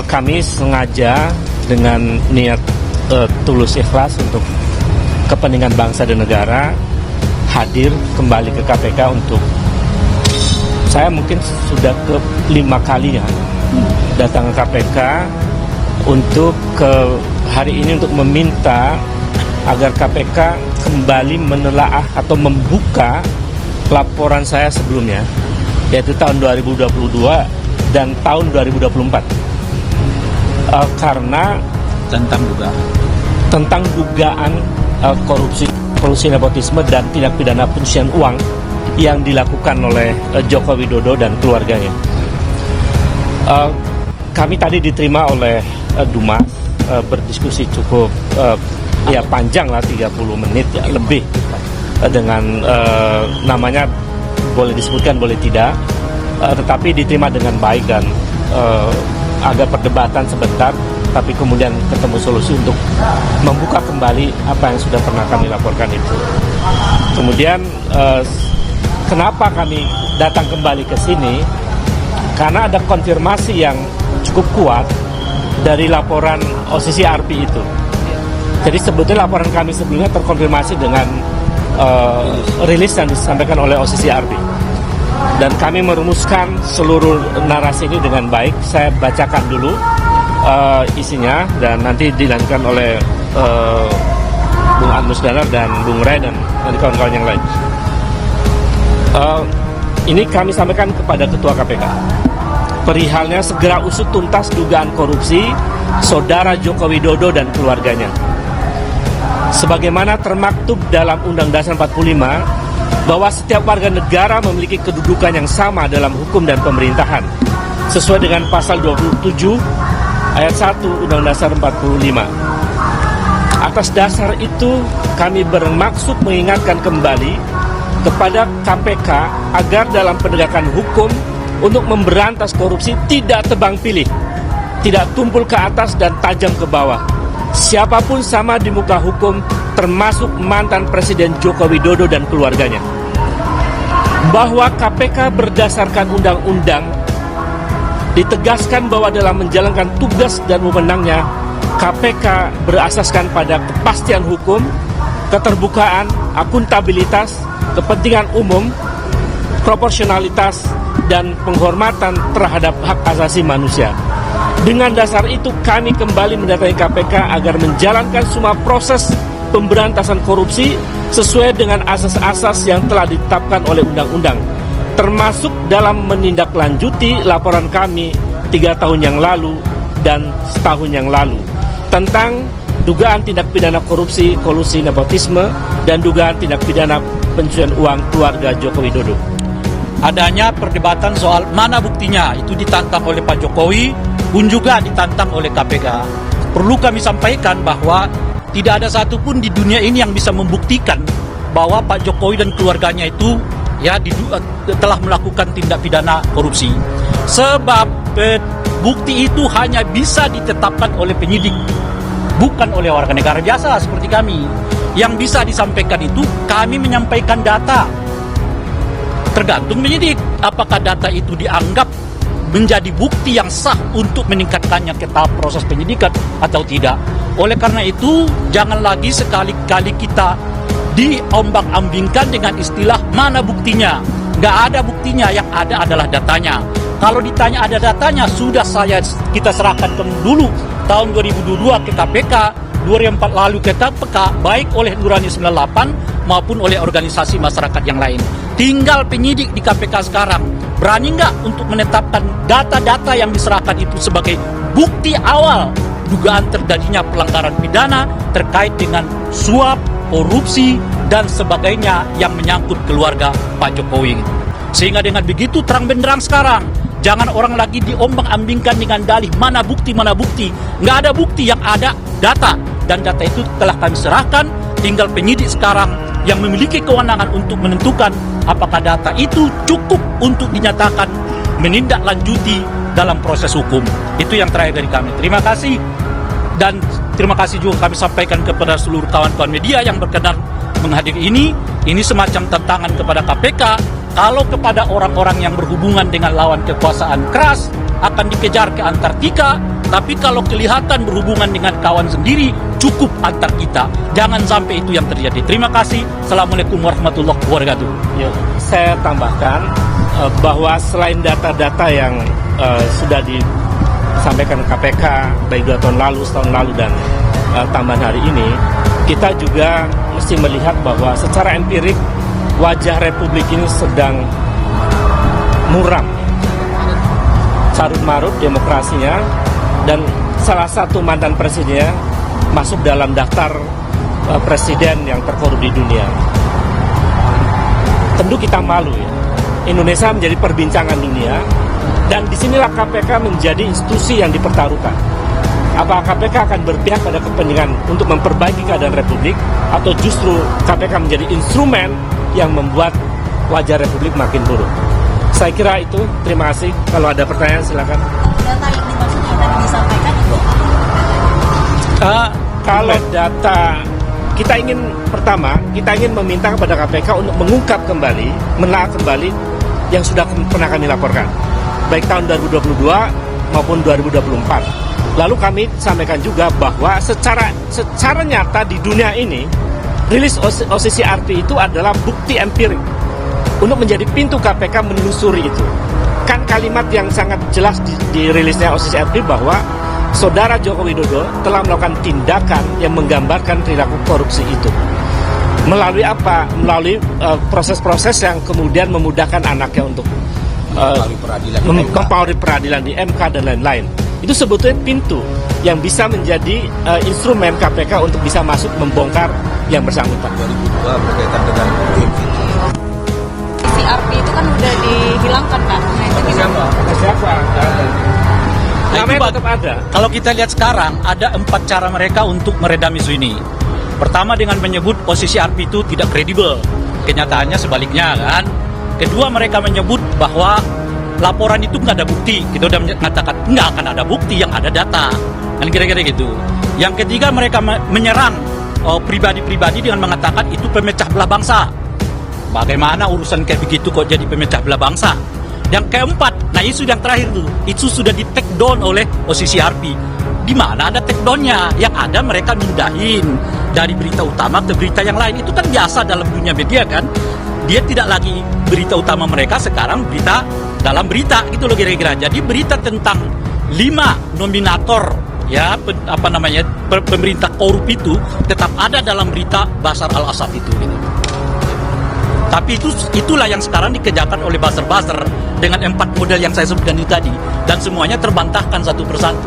Kami sengaja dengan niat tulus ikhlas untuk kepentingan bangsa dan negara hadir kembali ke KPK untuk saya mungkin sudah ke 5 kalinya datang ke KPK untuk hari ini untuk meminta agar KPK kembali menelaah atau membuka laporan saya sebelumnya, yaitu tahun 2022 dan tahun 2024. Karena tentang dugaan korupsi nepotisme dan tindak pidana pencucian uang yang dilakukan oleh Joko Widodo dan keluarganya. Kami tadi diterima oleh Dumas, berdiskusi cukup panjang lah, 30 menit ya, lebih, dengan namanya boleh disebutkan boleh tidak, tetapi diterima dengan baik dan agak perdebatan sebentar, tapi kemudian ketemu solusi untuk membuka kembali apa yang sudah pernah kami laporkan itu. Kemudian kenapa kami datang kembali ke sini? Karena ada konfirmasi yang cukup kuat dari laporan OCCRP itu. Jadi sebetulnya laporan kami sebelumnya terkonfirmasi dengan rilis yang disampaikan oleh OCCRP. Dan kami merumuskan seluruh narasi ini dengan baik. Saya bacakan dulu isinya dan nanti dilanjutkan oleh Bung Admus Danar dan Bung Ray dan nanti kawan-kawan yang lain. Ini kami sampaikan kepada Ketua KPK. Perihalnya segera usut tuntas dugaan korupsi Saudara Joko Widodo dan keluarganya. Sebagaimana termaktub dalam Undang Dasar 45, bahwa setiap warga negara memiliki kedudukan yang sama dalam hukum dan pemerintahan, sesuai dengan pasal 27 ayat 1 Undang Dasar 45. Atas dasar itu, kami bermaksud mengingatkan kembali kepada KPK agar dalam penegakan hukum untuk memberantas korupsi tidak tebang pilih, tidak tumpul ke atas dan tajam ke bawah. Siapapun sama di muka hukum, termasuk mantan Presiden Joko Widodo dan keluarganya. Bahwa KPK berdasarkan undang-undang ditegaskan bahwa dalam menjalankan tugas dan wewenangnya, KPK berasaskan pada kepastian hukum, keterbukaan, akuntabilitas, kepentingan umum, proporsionalitas, dan penghormatan terhadap hak asasi manusia. Dengan dasar itu kami kembali mendatangi KPK agar menjalankan semua proses pemberantasan korupsi sesuai dengan asas-asas yang telah ditetapkan oleh undang-undang, termasuk dalam menindaklanjuti laporan kami 3 tahun yang lalu dan setahun yang lalu tentang dugaan tindak pidana korupsi, kolusi nepotisme, dan dugaan tindak pidana pencucian uang keluarga Joko Widodo. Adanya perdebatan soal mana buktinya itu ditantang oleh Pak Jokowi pun juga ditantang oleh KPK. Perlu kami sampaikan bahwa tidak ada satupun di dunia ini yang bisa membuktikan bahwa Pak Jokowi dan keluarganya itu telah melakukan tindak pidana korupsi. Sebab bukti itu hanya bisa ditetapkan oleh penyidik, bukan oleh warga negara biasa seperti kami. Yang bisa disampaikan itu kami menyampaikan data. Tergantung penyidik apakah data itu dianggap menjadi bukti yang sah untuk meningkatkannya ke tahap proses penyidikan atau tidak. Oleh karena itu, jangan lagi sekali-kali kita diombang-ambingkan dengan istilah mana buktinya. Nggak ada buktinya, yang ada adalah datanya. Kalau ditanya ada datanya, sudah kita serahkan dulu tahun 2022 ke KPK, 2004 lalu ke KPK, baik oleh Nurani 98 maupun oleh organisasi masyarakat yang lain. Tinggal penyidik di KPK sekarang berani nggak untuk menetapkan data-data yang diserahkan itu sebagai bukti awal dugaan terjadinya pelanggaran pidana terkait dengan suap, korupsi, dan sebagainya yang menyangkut keluarga Pak Jokowi. Sehingga dengan begitu terang benderang sekarang, jangan orang lagi diombang-ambingkan dengan dalih mana bukti. Nggak ada bukti, yang ada data. Dan data itu telah kami serahkan, tinggal penyidik sekarang yang memiliki kewenangan untuk menentukan apakah data itu cukup untuk dinyatakan menindaklanjuti dalam proses hukum. Itu yang terakhir dari kami. Terima kasih. Dan terima kasih juga kami sampaikan kepada seluruh kawan-kawan media yang berkenan menghadiri ini. Ini semacam tantangan kepada KPK. Kalau kepada orang-orang yang berhubungan dengan lawan kekuasaan keras akan dikejar ke Antartika, Tapi kalau kelihatan berhubungan dengan kawan sendiri, cukup antar kita. Jangan sampai itu yang terjadi. Terima kasih. Assalamualaikum warahmatullahi wabarakatuh. Ya, saya tambahkan bahwa selain data-data yang sudah disampaikan KPK baik 2 tahun lalu, setahun lalu, dan tambahan hari ini, kita juga mesti melihat bahwa secara empirik wajah Republik ini sedang muram, carut-marut demokrasinya, dan salah satu mantan presidennya masuk dalam daftar presiden yang terkorup di dunia. Tentu kita malu ya. Indonesia menjadi perbincangan dunia, dan disinilah KPK menjadi institusi yang dipertaruhkan. Apakah KPK akan berpihak pada kepentingan untuk memperbaiki keadaan Republik, atau justru KPK menjadi instrumen yang membuat wajah Republik makin buruk? Saya kira itu. Terima kasih. Kalau ada pertanyaan silakan. Data yang dimaksud yang tadi disampaikan itu Kalau data, kita ingin meminta kepada KPK untuk mengungkap kembali, menelaah kembali yang sudah pernah kami laporkan, baik tahun 2022 maupun 2024. Lalu kami sampaikan juga bahwa secara nyata di dunia ini, rilis OCCRP itu adalah bukti empirik untuk menjadi pintu KPK menelusuri itu. Kan kalimat yang sangat jelas di rilisnya OCCRP bahwa Saudara Joko Widodo telah melakukan tindakan yang menggambarkan perilaku korupsi itu. Melalui apa? Melalui proses-proses yang kemudian memudahkan anaknya untuk mempengaruhi peradilan di MK dan lain-lain. Itu sebetulnya pintu yang bisa menjadi instrumen KPK untuk bisa masuk membongkar yang bersangkutan. 2002 berkaitan dengan CRP itu kan udah dihilangkan kan? Nah, itu gimana? Siapa? Nah, Namanya itu, tetap ada. Kalau kita lihat sekarang, ada 4 cara mereka untuk meredam isu ini. Pertama, dengan menyebut OCCRP itu tidak kredibel. Kenyataannya sebaliknya kan. Kedua, mereka menyebut bahwa laporan itu nggak ada bukti. Kita udah mengatakan nggak akan ada bukti, yang ada data. Dan kira-kira gitu. Yang ketiga, mereka menyerang pribadi-pribadi dengan mengatakan itu pemecah belah bangsa. Bagaimana urusan kayak begitu kok jadi pemecah belah bangsa? Yang keempat, nah isu yang terakhir tuh, itu sudah di take down oleh OCCRP. Di mana ada take down-nya? Yang ada mereka mindahin dari berita utama ke berita yang lain. Itu kan biasa dalam dunia media kan. Dia tidak lagi berita utama mereka, sekarang berita dalam berita gitu loh kira-kira. Jadi berita tentang 5 nominator ya pemerintah korup itu tetap ada dalam berita Bashar al-Assad itu gitu. Tapi itulah yang sekarang dikerjakan oleh buzzer-buzzer dengan 4 model yang saya sebutkan itu tadi, dan semuanya terbantahkan satu persatu.